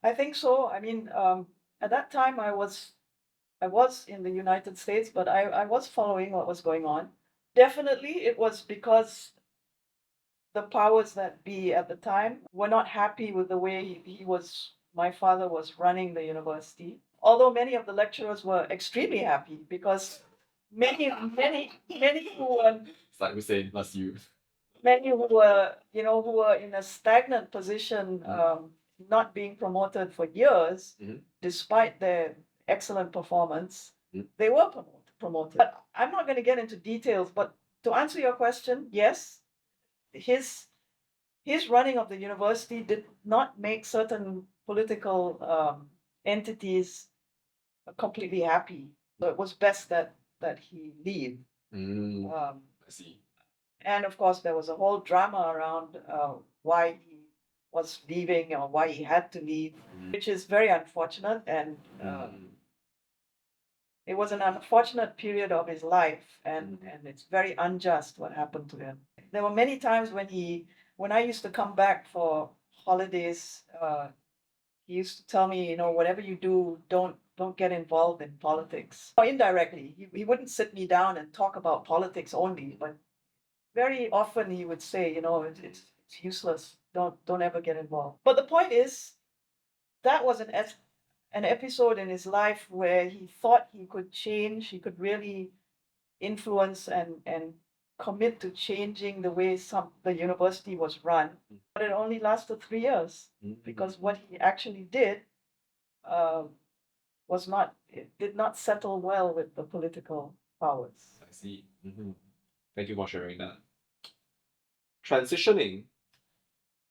I think so. I mean, at that time, I was in the United States, but I was following what was going on. Definitely, it was because the powers that be at the time were not happy with the way my father was running the university. Although many of the lecturers were extremely happy because many who were Syed Hussein plus you. many who were who were in a stagnant position, not being promoted for years, despite their excellent performance, they were promoted. But I'm not going to get into details. But to answer your question, yes, his running of the university did not make certain political entities completely happy. So it was best that he leave. I see. And of course, there was a whole drama around why he was leaving or why he had to leave, which is very unfortunate. And it was an unfortunate period of his life, and it's very unjust what happened to him. There were many times when I used to come back for holidays, he used to tell me, whatever you do, don't get involved in politics. Or indirectly, he wouldn't sit me down and talk about politics only, but very often he would say, it's useless. Don't ever get involved. But the point is, that was an episode in his life where he thought he could change. He could really influence and commit to changing the way the university was run. But it only lasted 3 years because what he actually did did not settle well with the political powers. I see. Thank you for sharing that. Transitioning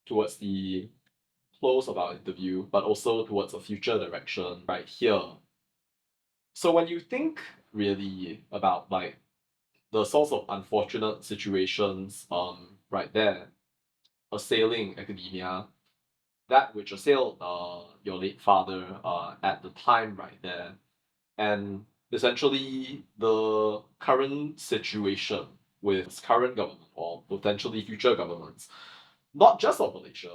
towards the close of our interview, but also towards a future direction right here. So when you think really about like the sorts of unfortunate situations right there assailing academia, that which assailed your late father at the time right there, and essentially the current situation with current government or potentially future governments, not just of Malaysia,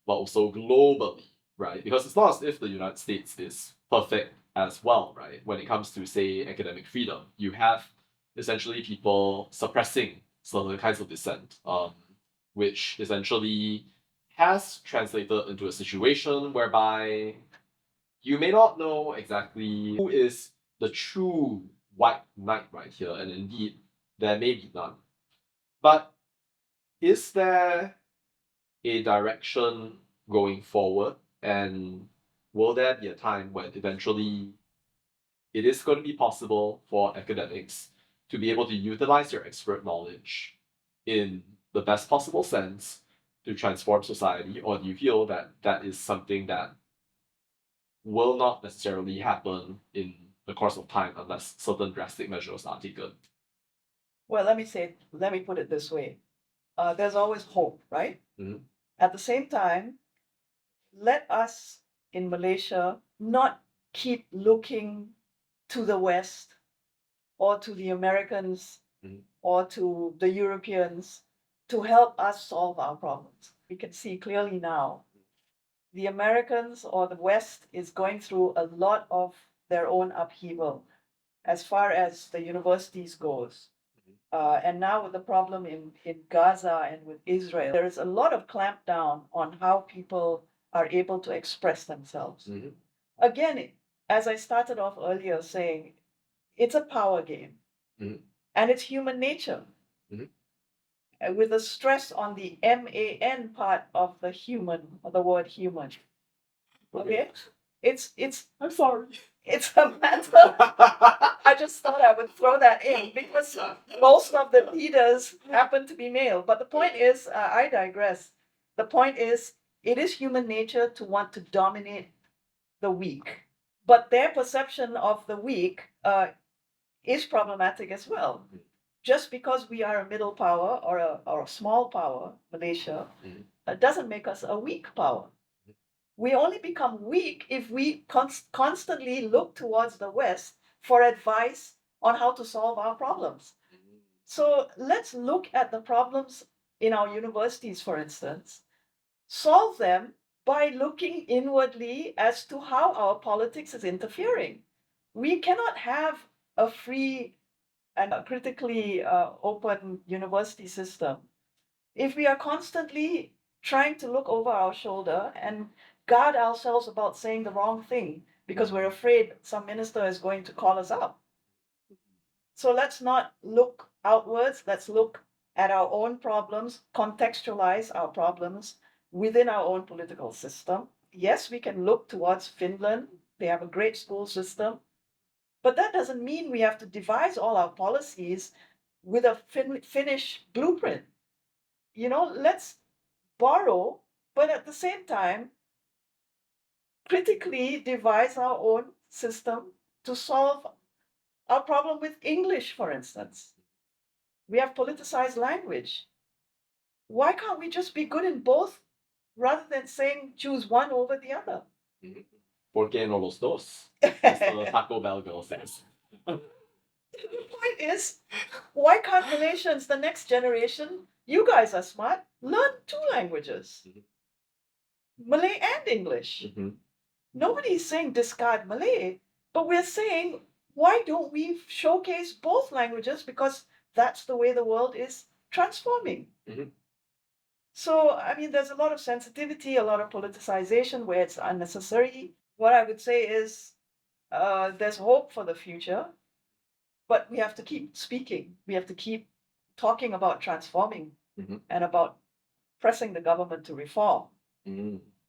but also globally, right? Because it's not as if the United States is perfect as well, right? When it comes to, say, academic freedom, you have essentially people suppressing certain kinds of dissent, which essentially has translated into a situation whereby you may not know exactly who is the true white knight right here, and indeed, there may be none. But is there a direction going forward, and will there be a time when eventually it is going to be possible for academics to be able to utilize your expert knowledge in the best possible sense to transform society, or do you feel that that is something that will not necessarily happen in the course of time unless certain drastic measures are taken? Well, let me put it this way. There's always hope, right? Mhm. At the same time, let us in Malaysia not keep looking to the West or to the Americans or to the Europeans to help us solve our problems. We can see clearly now the Americans or the West is going through a lot of their own upheaval as far as the universities goes. And now with the problem in Gaza and with Israel, there is a lot of clampdown on how people are able to express themselves. Again, as I started off earlier saying, it's a power game. And it's human nature. With a stress on the MAN part of the human, or the word human. Okay? It's I'm sorry. It's a matter. I just thought I would throw that in because most of the leaders happen to be male. But the point is, I digress. The point is, it is human nature to want to dominate the weak. But their perception of the weak is problematic as well. Just because we are a middle power or a small power, Malaysia, doesn't make us a weak power. We only become weak if we constantly look towards the West for advice on how to solve our problems. So let's look at the problems in our universities, for instance, solve them by looking inwardly as to how our politics is interfering. We cannot have a free and a critically open university system if we are constantly trying to look over our shoulder and guard ourselves about saying the wrong thing because we're afraid some minister is going to call us out. So let's not look outwards, let's look at our own problems, contextualize our problems within our own political system. Yes, we can look towards Finland. They have a great school system. But that doesn't mean we have to devise all our policies with a Finnish blueprint. Let's borrow, but at the same time, critically devise our own system to solve our problem with English, for instance. We have politicized language. Why can't we just be good in both rather than saying choose one over the other? ¿Por qué no los dos? As the Taco Bell girl says. The point is, why can't Malaysians, the next generation, you guys are smart, learn 2 languages? Malay and English. Nobody's saying discard Malay, but we're saying, why don't we showcase both languages? Because that's the way the world is transforming. So, there's a lot of sensitivity, a lot of politicization where it's unnecessary. What I would say is there's hope for the future, but we have to keep speaking. We have to keep talking about transforming and about pressing the government to reform.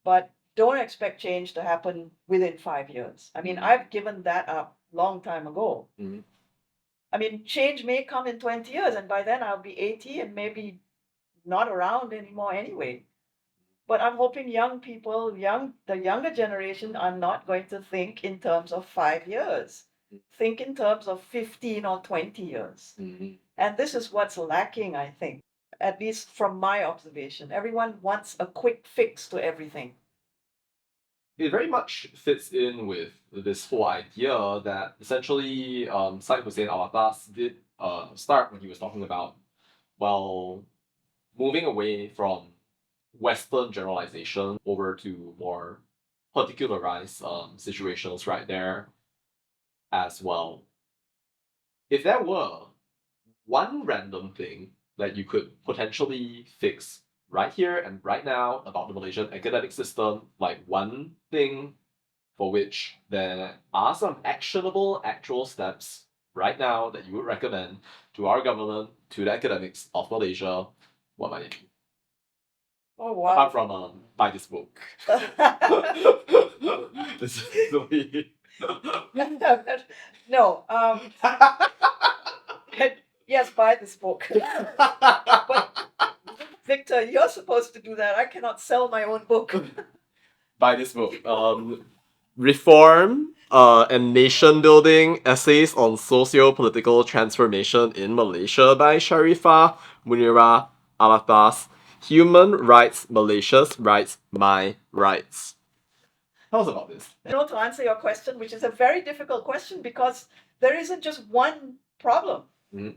But don't expect change to happen within 5 years. I've given that up long time ago. Change may come in 20 years, and by then I'll be 80 and maybe not around anymore anyway. But I'm hoping young people, the younger generation, are not going to think in terms of 5 years. Think in terms of 15 or 20 years. And this is what's lacking, I think, at least from my observation. Everyone wants a quick fix to everything. It very much fits in with this whole idea that essentially Syed Hussein Alatas did start when he was talking about, moving away from Western generalization over to more particularized situations right there as well. If there were one random thing that you could potentially fix right here and right now about the Malaysian academic system, like one thing for which there are some actionable actual steps right now that you would recommend to our government, to the academics of Malaysia, what might it be? Oh, wow. Apart from buy this book. No. Yes, buy this book. But Victor, you're supposed to do that. I cannot sell my own book. Buy this book. Reform and Nation Building Essays on Socio-Political Transformation in Malaysia by Sharifah Munirah Alatas. Human Rights Malaysia's Rights, My Rights. Tell us about this. To answer your question, which is a very difficult question because there isn't just one problem.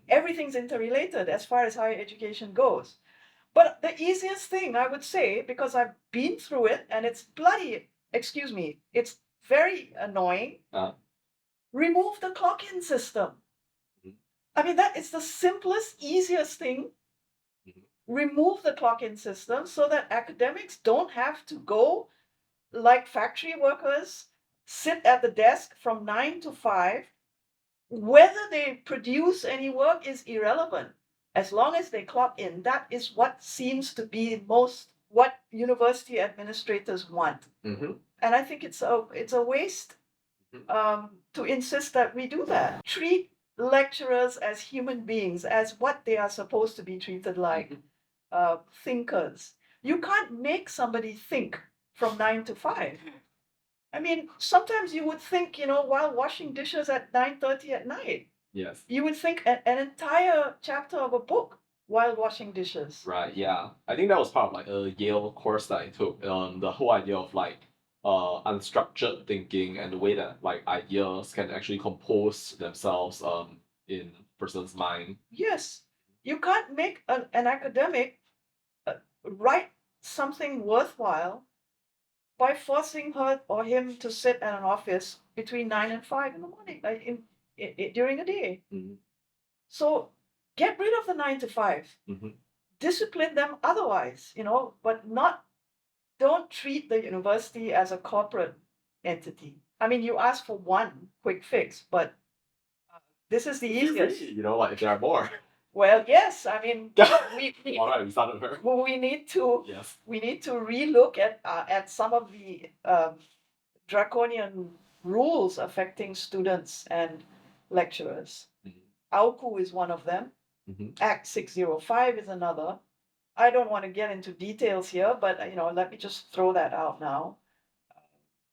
Everything's interrelated as far as higher education goes. But the easiest thing I would say, because I've been through it and it's it's very annoying. Remove the clock-in system. I mean, that is the simplest, easiest thing. Remove the clock-in system so that academics don't have to go like factory workers, sit at the desk from 9 to 5. Whether they produce any work is irrelevant. As long as they clock in, that is what seems to be what university administrators want. And I think it's a waste to insist that we do that. Treat lecturers as human beings, as what they are supposed to be treated like, thinkers. You can't make somebody think from 9 to 5. I mean, sometimes you would think, while washing dishes at 9:30 at night. Yes. You would think an entire chapter of a book while washing dishes. Right, yeah. I think that was part of like a Yale course that I took. The whole idea of like unstructured thinking and the way that like ideas can actually compose themselves in a person's mind. Yes. You can't make an academic write something worthwhile by forcing her or him to sit at an office between 9 and 5 in the morning, like during the day. So get rid of the 9 to 5. Discipline them otherwise, but don't treat the university as a corporate entity. I mean, you ask for one quick fix, but this is the easiest. Like if there are more. Well, yes. I mean, All right, we started her. We need to. Yes. We need to relook at some of the draconian rules affecting students and lecturers. AUKU is one of them. Act 605 is another. I don't want to get into details here, but let me just throw that out now.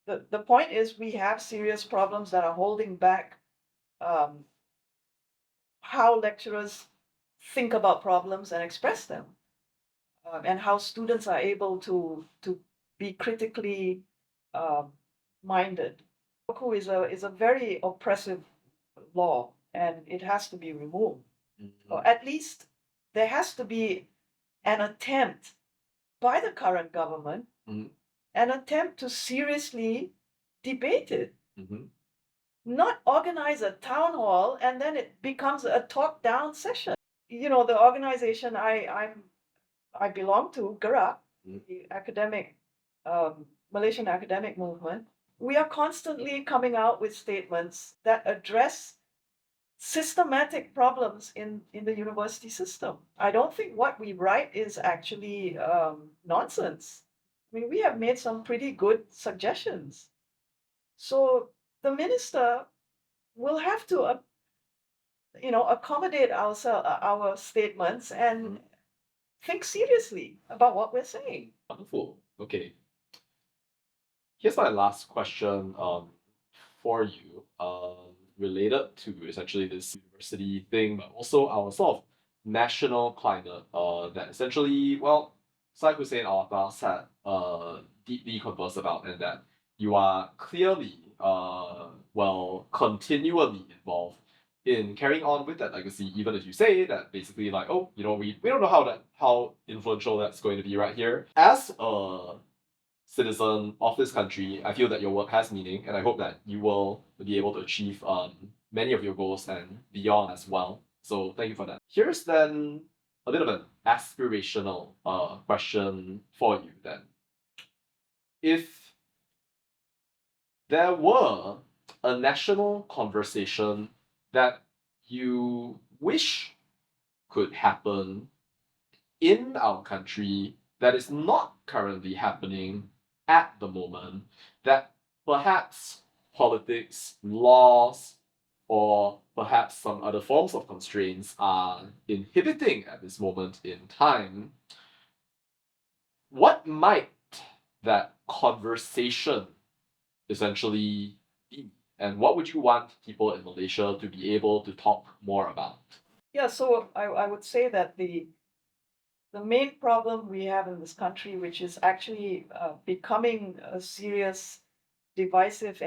The point is we have serious problems that are holding back how lecturers think about problems and express them, and how students are able to be critically minded. AUKU is a very oppressive law, and it has to be removed. Or at least there has to be an attempt by the current government, an attempt to seriously debate it. Not organize a town hall and then it becomes a talk-down session. The organization I belong to, GERAK, the Malaysian Academic Movement, we are constantly coming out with statements that address systematic problems in the university system. I don't think what we write is actually nonsense. I mean, we have made some pretty good suggestions. So the minister will have to, accommodate our statements and think seriously about what we're saying. Wonderful. Okay. Here's my last question for you, related to essentially this university thing, but also our sort of national climate, that essentially, well, Syed Hussein Alatas had deeply conversed about, and that you are clearly, continually involved in carrying on with that legacy, even if you say that basically like, we don't know how influential that's going to be right here. As a citizen of this country, I feel that your work has meaning, and I hope that you will be able to achieve many of your goals and beyond as well. So thank you for that. Here's then a bit of an aspirational question for you then. If there were a national conversation that you wish could happen in our country that is not currently happening at the moment, that perhaps politics, laws, or perhaps some other forms of constraints are inhibiting at this moment in time, what might that conversation essentially be? And what would you want people in Malaysia to be able to talk more about? Yeah, so I would say that the main problem we have in this country, which is actually becoming a serious divisive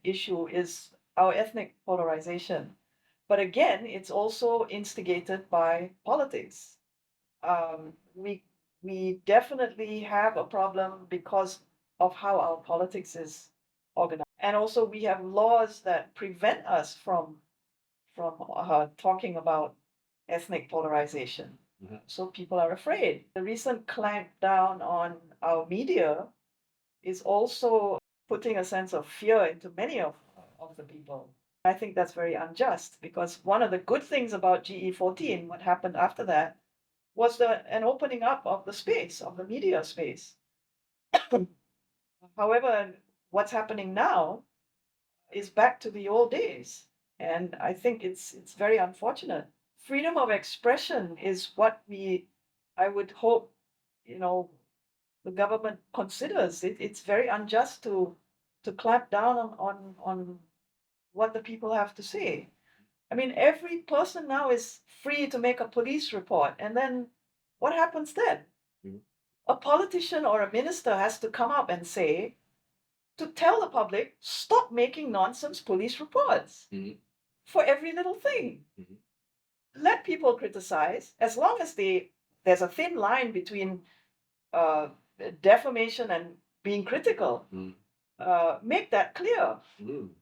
issue is our ethnic polarization. But again, it's also instigated by politics. We definitely have a problem because of how our politics is organized, and also we have laws that prevent us from talking about ethnic polarization. So people are afraid. The recent clampdown on our media is also putting a sense of fear into many of the people. I think that's very unjust because one of the good things about GE14, what happened after that, was an opening up of the space, of the media space. However, what's happening now is back to the old days. And I think it's very unfortunate. Freedom of expression is what I would hope, the government considers. It's very unjust to clamp down on what the people have to say. I mean, every person now is free to make a police report. And then what happens then? A politician or a minister has to come up and say, to tell the public, stop making nonsense police reports for every little thing. Let people criticize, as long as there's a thin line between defamation and being critical. Make that clear.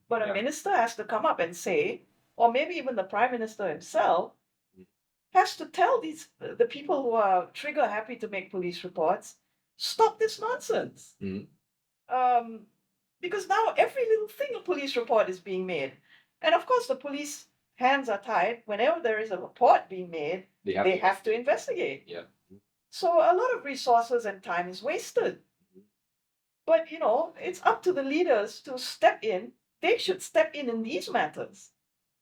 But a minister has to come up and say, or maybe even the prime minister himself, has to tell the people who are trigger happy to make police reports, stop this nonsense. Because now every little thing a police report is being made. And of course, the police hands are tied. Whenever there is a report being made, they have to investigate. Yeah. So a lot of resources and time is wasted. But, it's up to the leaders to step in. They should step in these matters.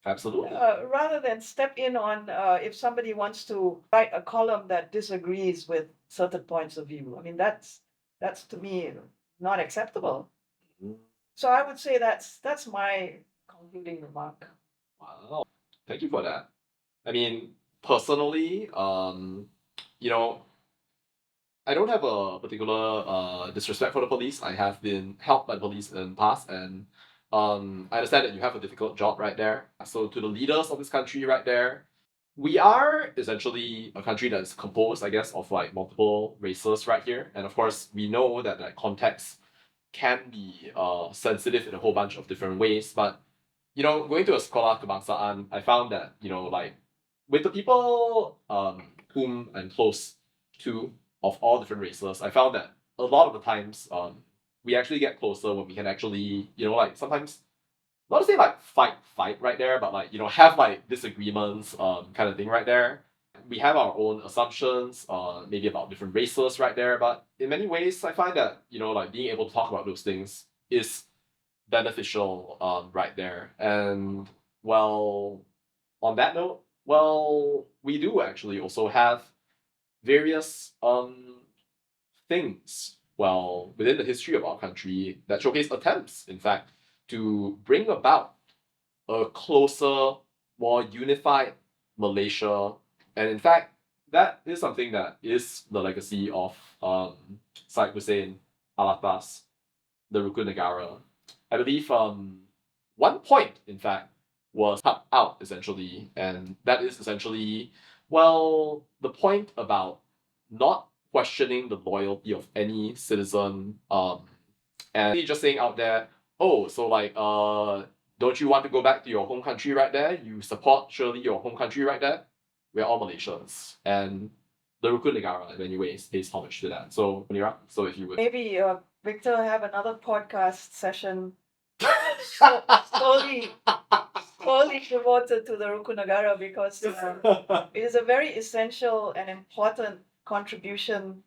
Absolutely. Rather than step in on if somebody wants to write a column that disagrees with certain points of view. I mean, that's to me not acceptable. So I would say that's my concluding remark. Wow. Thank you for that. I mean, personally, I don't have a particular disrespect for the police. I have been helped by police in the past, and I understand that you have a difficult job right there. So to the leaders of this country right there, we are essentially a country that's composed, I guess, of like multiple races right here. And of course, we know that context can be sensitive in a whole bunch of different ways. But going to a sekolah kebangsaan, I found that with the people whom I'm close to of all different races, I found that a lot of the times we actually get closer when we can actually sometimes not to say fight right there, but have disagreements kind of thing right there. We have our own assumptions maybe about different races right there, but in many ways I find that being able to talk about those things is beneficial right there. And well, on that note, we do actually also have various things within the history of our country that showcase attempts, in fact, to bring about a closer, more unified Malaysia. And in fact, that is something that is the legacy of Syed Hussein Alatas, the Rukun Negara. I believe one point, in fact, was cut out essentially, and that is essentially, the point about not questioning the loyalty of any citizen, and just saying out there, oh, so don't you want to go back to your home country right there? You support surely your home country right there? We're all Malaysians, and the Rukun Negara in many ways pays homage to that. So Munirah, so if you would Maybe Victor have another podcast session solely devoted to the Rukun Negara because it is a very essential and important contribution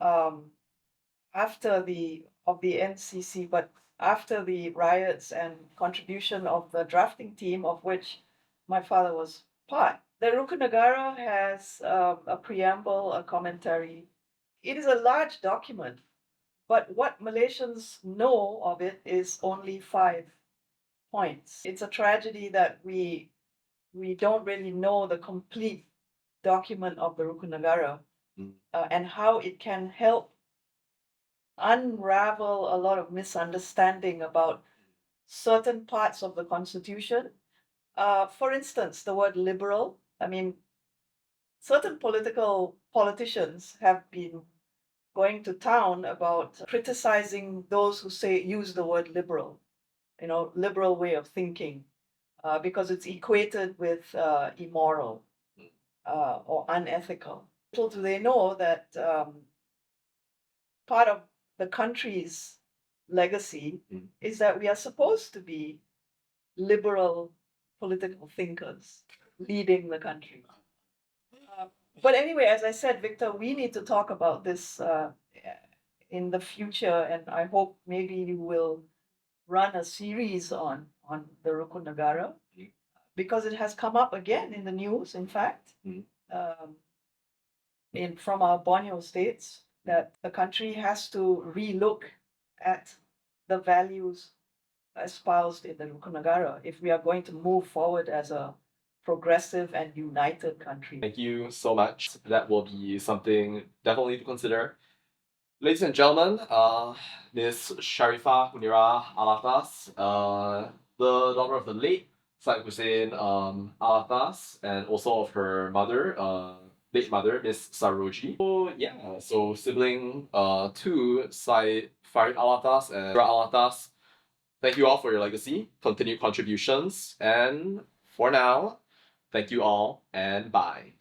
after the NCC, but after the riots and contribution of the drafting team of which my father was part. The Rukun Negara has a preamble, a commentary. It is a large document, but what Malaysians know of it is only 5 points. It's a tragedy that we don't really know the complete document of the Rukun Negara and how it can help unravel a lot of misunderstanding about certain parts of the Constitution. For instance, the word liberal. I mean, certain politicians have been going to town about criticizing those who use the word liberal, liberal way of thinking, because it's equated with immoral or unethical. Little do they know that part of the country's legacy is that we are supposed to be liberal political thinkers leading the country. But anyway, as I said, Victor, we need to talk about this in the future, and I hope maybe you will run a series on the Rukun Negara, because it has come up again in the news, in fact, from our Borneo states, that the country has to relook at the values espoused in the Rukun Negara if we are going to move forward as a progressive and united country. Thank you so much. That will be something definitely to consider. Ladies and gentlemen, Ms. Sharifah Munirah Alatas, the daughter of the late Syed Hussein Alatas, and also of her mother, late mother, Miss Saroji. So sibling to Syed Farid Alatas and Munirah Alatas. Thank you all for your legacy, continued contributions, and for now, thank you all, and bye.